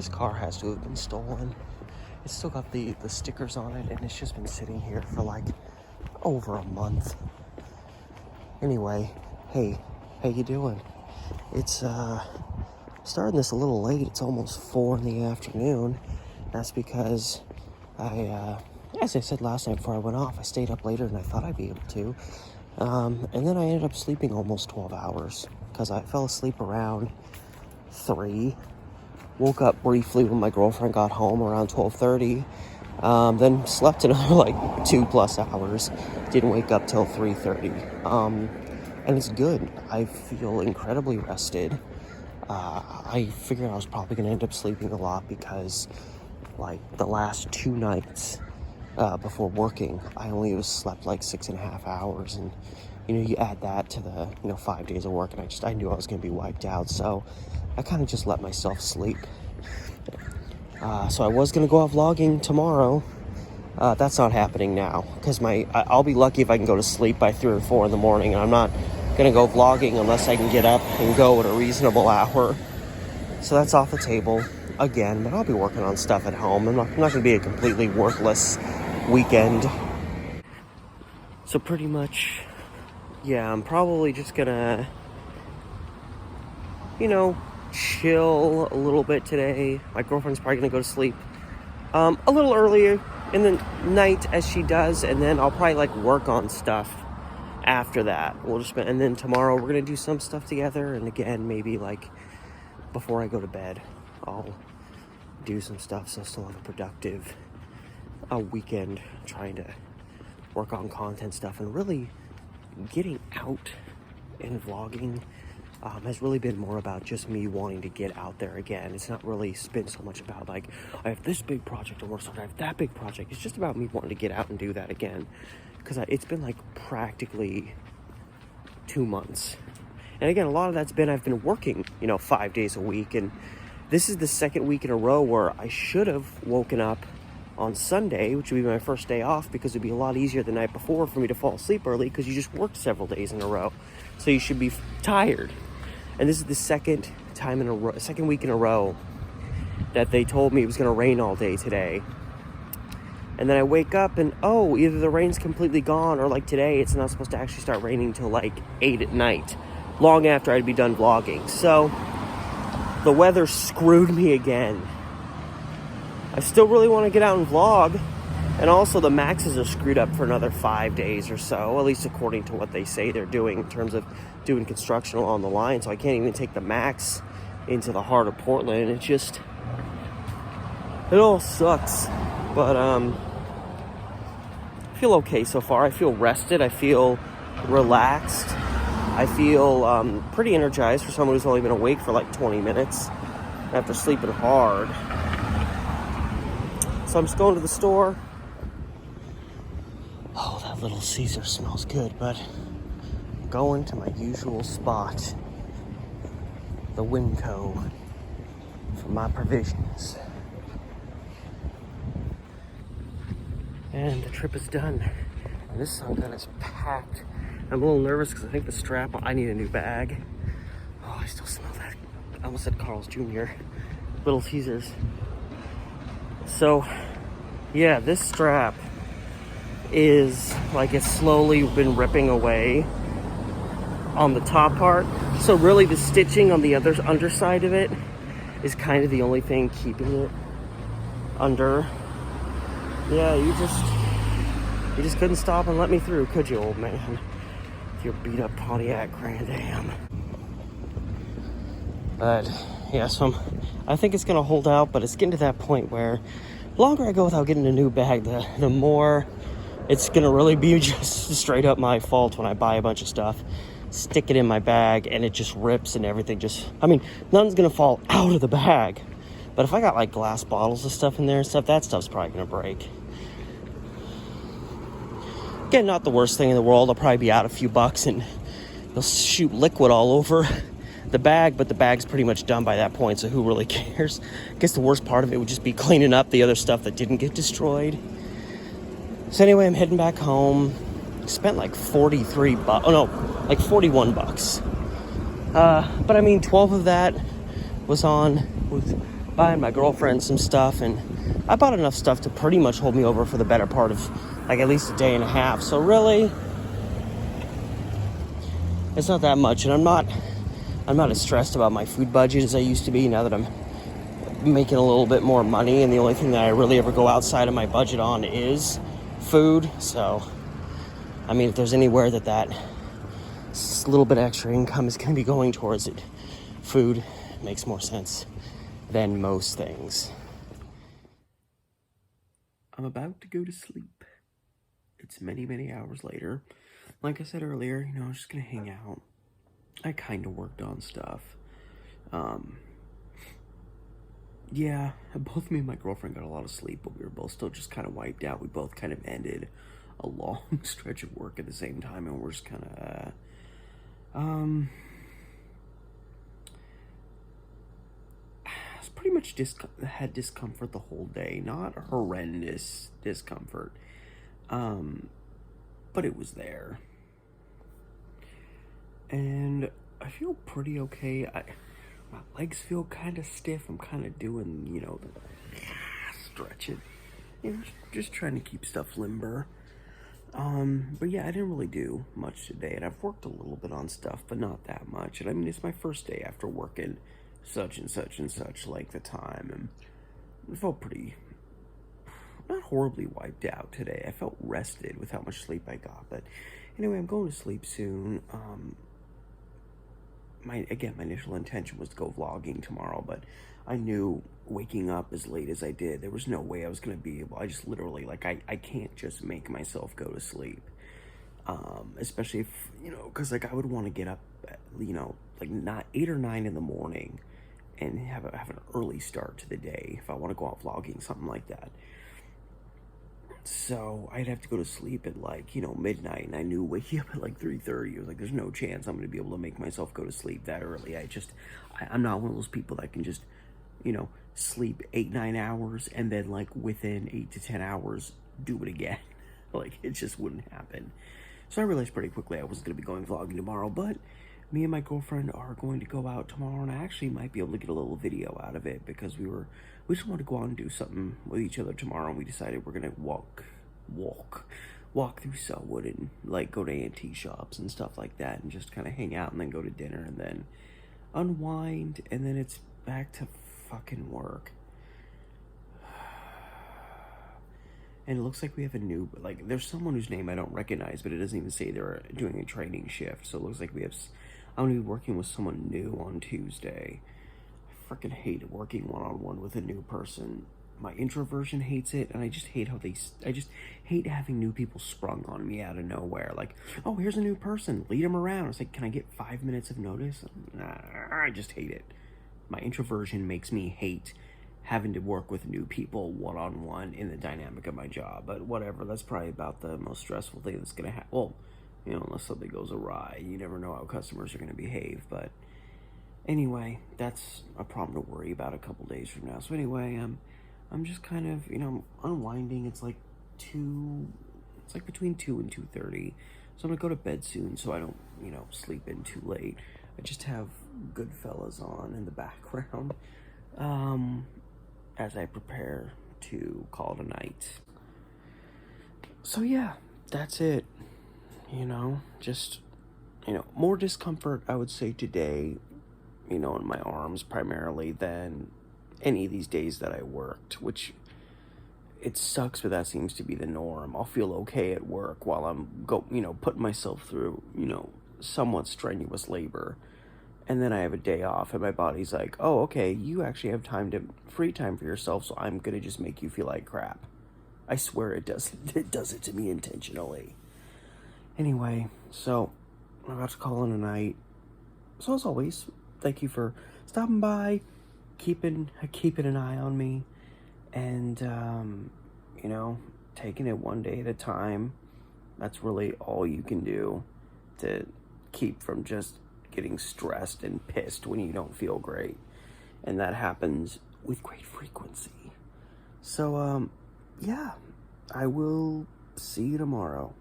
This car has to have been stolen. It's still got the stickers on it, and it's just been sitting here for like over a month. Anyway, hey, how you doing? It's starting this a little late. It's almost 4 in the afternoon. That's because as I said last night before I went off, I stayed up later than I thought I'd be able to. And then I ended up sleeping almost 12 hours because I fell asleep around 3. Woke up briefly when my girlfriend got home around 12:30. Then slept another like 2+ hours. Didn't wake up till 3:30. And it's good. I feel incredibly rested. I figured I was probably going to end up sleeping a lot because like the last 2 nights before working, I only slept like 6.5 hours. And, you add that to the, 5 days of work, and I knew I was going to be wiped out. So I kind of just let myself sleep. So I was going to go out vlogging tomorrow. That's not happening now because I'll be lucky if I can go to sleep by 3 or 4 in the morning, and I'm not going to go vlogging unless I can get up and go at a reasonable hour. So that's off the table again, but I'll be working on stuff at home. I'm not going to be a completely worthless weekend. So pretty much, yeah, I'm probably just going to, chill a little bit today. My girlfriend's probably going to go to sleep a little earlier in the night as she does, and then I'll probably work on stuff after that. And then tomorrow we're going to do some stuff together, and again, maybe before I go to bed, I'll do some stuff so I still have a productive weekend trying to work on content stuff. And really getting out and vlogging has really been more about just me wanting to get out there again. It's not really been so much about I have this big project to work on, I have that big project. It's just about me wanting to get out and do that again, because it's been practically 2 months. And again, a lot of that's been I've been working 5 days a week, and this is the second week in a row where I should have woken up on Sunday, which would be my first day off, because it'd be a lot easier the night before for me to fall asleep early because you just worked several days in a row, so you should be tired. And this is the second week in a row that they told me it was going to rain all day today. And then I wake up and, either the rain's completely gone, or today, it's not supposed to actually start raining till 8 at night, long after I'd be done vlogging. So the weather screwed me again. I still really want to get out and vlog. And also the maxes are screwed up for another 5 days or so, at least according to what they say they're doing in terms of doing construction along the line. So I can't even take the max into the heart of Portland. It all sucks. But I feel okay so far. I feel rested. I feel relaxed. I feel pretty energized for someone who's only been awake for 20 minutes after sleeping hard. So I'm just going to the store. Oh, that Little Caesar smells good, but I'm going to my usual spot, the Winco, for my provisions. And the trip is done. And this sungun is packed. I'm a little nervous because I think the strap, I need a new bag. Oh, I still smell that. I almost said Carl's Jr. Little Caesars. So, yeah, this strap is it's slowly been ripping away on the top part. So really the stitching on the underside of it is kind of the only thing keeping it under. Yeah, you just couldn't stop and let me through, could you, old man? With your beat up Pontiac Grand Am. But yeah, so I think it's gonna hold out, but it's getting to that point where the longer I go without getting a new bag, the more it's gonna really be just straight up my fault when I buy a bunch of stuff, stick it in my bag, and it just rips and everything nothing's gonna fall out of the bag. But if I got glass bottles of stuff in there and stuff, that stuff's probably gonna break. Again, not the worst thing in the world. I'll probably be out a few bucks and they'll shoot liquid all over the bag, but the bag's pretty much done by that point, so who really cares? I guess the worst part of it would just be cleaning up the other stuff that didn't get destroyed. So anyway, I'm heading back home. Spent 41 bucks. But 12 of that was on with buying my girlfriend some stuff, and I bought enough stuff to pretty much hold me over for the better part of like at least a day and a half. So really, it's not that much, and I'm not as stressed about my food budget as I used to be now that I'm making a little bit more money, and the only thing that I really ever go outside of my budget on is food. So I mean, if there's anywhere that little bit of extra income is going to be going towards it, food makes more sense than most things. I'm about to go to sleep. It's many, many hours later. Like I said earlier, you know, I'm just gonna hang out. I kind of worked on stuff. Yeah, both me and my girlfriend got a lot of sleep, but we were both still just kind of wiped out. We both kind of ended a long stretch of work at the same time, and we're just kind of, I was pretty much had discomfort the whole day. Not horrendous discomfort, but it was there. And I feel pretty okay. My legs feel kind of stiff. I'm kind of doing, you know, the stretching. You know, just trying to keep stuff limber. But yeah, I didn't really do much today, and I've worked a little bit on stuff, but not that much. And I mean, it's my first day after working such and such and such like the time, and I felt pretty, not horribly wiped out today. I felt rested with how much sleep I got. But anyway, I'm going to sleep soon. My initial intention was to go vlogging tomorrow, but I knew waking up as late as I did, there was no way I was going to be able. I just literally, like, I can't just make myself go to sleep. Especially if, you know, because, like, I would want to get up at, you know, like, not 8 or 9 in the morning and have an early start to the day if I want to go out vlogging, something like that. So I'd have to go to sleep at, like, you know, midnight, and I knew waking up at like 3:30, I was like, there's no chance I'm going to be able to make myself go to sleep that early. I'm not one of those people that can just, you know, sleep 8-9 hours and then, like, within 8 to 10 hours do it again. Like, it just wouldn't happen. So I realized pretty quickly I wasn't going to be going vlogging tomorrow, but me and my girlfriend are going to go out tomorrow, and I actually might be able to get a little video out of it, because we just wanted to go out and do something with each other tomorrow, and we decided we're gonna walk through Selwood and, like, go to antique shops and stuff like that, and just kind of hang out, and then go to dinner, and then unwind, and then it's back to fucking work. And it looks like we have a new, like, there's someone whose name I don't recognize, but it doesn't even say they're doing a training shift. So it looks like I'm going to be working with someone new on Tuesday. I freaking hate working one-on-one with a new person. My introversion hates it, and I just hate I just hate having new people sprung on me out of nowhere. Like, oh, here's a new person, lead them around. It's like, can I get 5 minutes of notice? I just hate it. My introversion makes me hate having to work with new people one-on-one in the dynamic of my job. But whatever, that's probably about the most stressful thing that's gonna happen. Well, you know, unless something goes awry, you never know how customers are gonna behave. But anyway, that's a problem to worry about a couple days from now. So anyway, I'm just kind of, you know, unwinding. It's like between 2 and 2:30. So I'm gonna go to bed soon so I don't, you know, sleep in too late. I just have Goodfellas on in the background, as I prepare to call it a night. So yeah, that's it. You know, just, you know, more discomfort, I would say, today, you know, in my arms primarily than any of these days that I worked, which it sucks, but that seems to be the norm. I'll feel okay at work while I'm putting myself through, you know, somewhat strenuous labor. And then I have a day off, and my body's like, oh, okay, you actually have free time for yourself, so I'm going to just make you feel like crap. I swear it does it to me intentionally. Anyway, so I'm about to call it a night. So as always, thank you for stopping by, keeping an eye on me, and, you know, taking it one day at a time. That's really all you can do to keep from just getting stressed and pissed when you don't feel great. And that happens with great frequency. So, yeah, I will see you tomorrow.